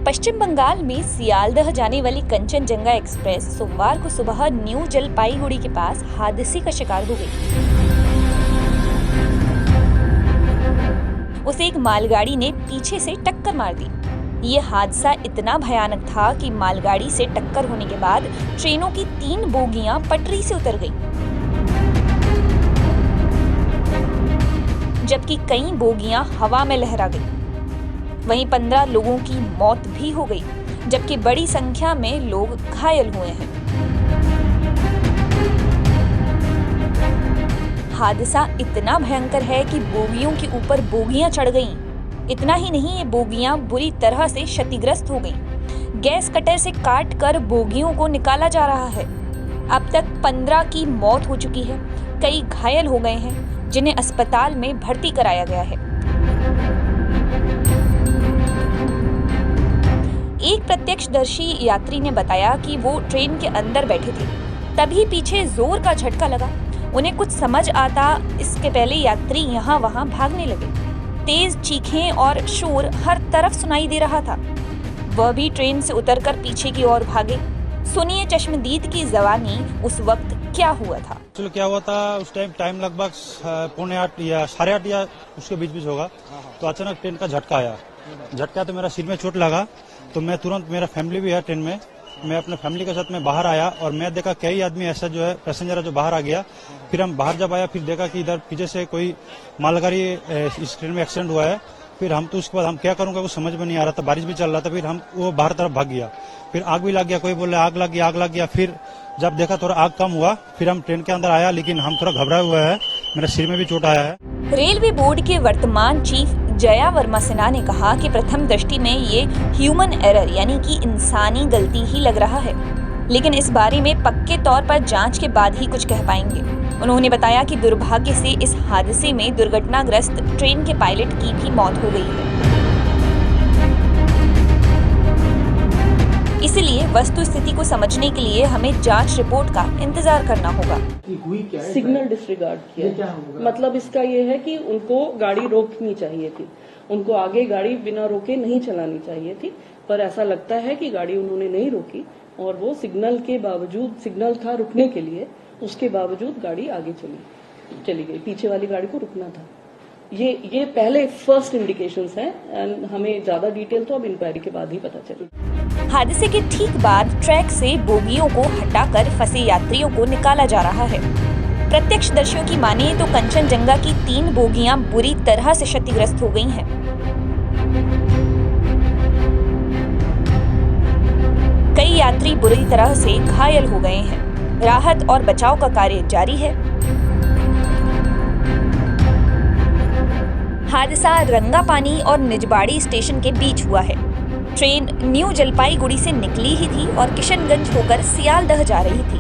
पश्चिम बंगाल में सियालदह जाने वाली कंचनजंगा एक्सप्रेस सोमवार को सुबह न्यू जलपाईगुड़ी के पास हादसे का शिकार हो गई। उसे एक मालगाड़ी ने पीछे से टक्कर मार दी। ये हादसा इतना भयानक था कि मालगाड़ी से टक्कर होने के बाद ट्रेनों की 3 बोगियां पटरी से उतर गईं, जबकि कई बोगियां हवा में लहरा गईं। वहीं 15 लोगों की मौत भी हो गई, जबकि बड़ी संख्या में लोग घायल हुए हैं। हादसा इतना भयंकर है कि बोगियों के ऊपर बोगियां चढ़ गईं। इतना ही नहीं, ये बोगियां बुरी तरह से क्षतिग्रस्त हो गईं। गैस कटर से काट कर बोगियों को निकाला जा रहा है। अब तक 15 की मौत हो चुकी है, कई घायल हो गए हैं, जिन्हें अस्पताल में भर्ती कराया गया है। एक प्रत्यक्षदर्शी यात्री ने बताया कि वो ट्रेन के अंदर बैठे थे, तभी पीछे जोर का झटका लगा। उन्हें कुछ समझ आता इसके पहले यात्री यहाँ वहाँ भागने लगे। तेज चीखें और शोर हर तरफ सुनाई दे रहा था। वह भी ट्रेन से उतरकर पीछे की ओर भागे। सुनिए चश्मदीद की ज़बानी उस वक्त क्या हुआ था। चलो क्या हुआ था उस टाइम लगभग 7:45 या 8:30 या उसके बीच होगा। तो अचानक ट्रेन का झटका आया। झटका तो मेरा सिर में चोट लगा, तो मैं तुरंत, मेरा फैमिली भी है ट्रेन में, मैं अपने फैमिली के साथ में बाहर आया और मैं देखा कई आदमी ऐसा जो है पैसेंजर जो बाहर आ गया। फिर हम बाहर जब आया, फिर देखा कि इधर पीछे से कोई मालगाड़ी इस ट्रेन में एक्सीडेंट हुआ है। फिर हम तो उसके बाद हम क्या करूंगा कुछ समझ में नहीं आ रहा था, बारिश भी चल रहा था। फिर हम वो बाहर तरफ भाग गया। फिर आग भी लग गया, कोई बोले आग लग गया। फिर जब देखा थोड़ा आग कम हुआ, फिर हम ट्रेन के अंदर आया, लेकिन हम थोड़ा घबराए हुए हैं, मेरे सिर में भी चोट आया है। रेलवे बोर्ड के वर्तमान चीफ जया वर्मा सिन्हा ने कहा कि प्रथम दृष्टि में ये ह्यूमन एरर यानी कि इंसानी गलती ही लग रहा है, लेकिन इस बारे में पक्के तौर पर जांच के बाद ही कुछ कह पाएंगे। उन्होंने बताया कि दुर्भाग्य से इस हादसे में दुर्घटनाग्रस्त ट्रेन के पायलट की भी मौत हो गई है। इसलिए वस्तु स्थिति को समझने के लिए हमें जांच रिपोर्ट का इंतजार करना होगा। सिग्नल डिसरिगार्ड किया, मतलब इसका ये है कि उनको गाड़ी रोकनी चाहिए थी, उनको आगे गाड़ी बिना रोके नहीं चलानी चाहिए थी, पर ऐसा लगता है कि गाड़ी उन्होंने नहीं रोकी और वो सिग्नल के बावजूद, सिग्नल था रुकने के लिए, उसके बावजूद गाड़ी आगे चली गई। पीछे वाली गाड़ी को रुकना था। ये पहले फर्स्ट इंडिकेशंस हैं एंड हमें ज्यादा डिटेल तो अब इंक्वायरी के बाद ही पता चलेगी। हादसे के ठीक बाद ट्रैक से बोगियों को हटाकर फंसे यात्रियों को निकाला जा रहा है। प्रत्यक्षदर्शियों की मानिए तो कंचनजंगा की 3 बोगियां बुरी तरह से क्षतिग्रस्त हो गई हैं। कई यात्री बुरी तरह से घायल हो गए हैं। राहत और बचाव का कार्य जारी है। हादसा रंगापानी और निजबाड़ी स्टेशन के बीच हुआ है। ट्रेन न्यू जलपाईगुड़ी से निकली ही थी और किशनगंज होकर सियालदह जा रही थी।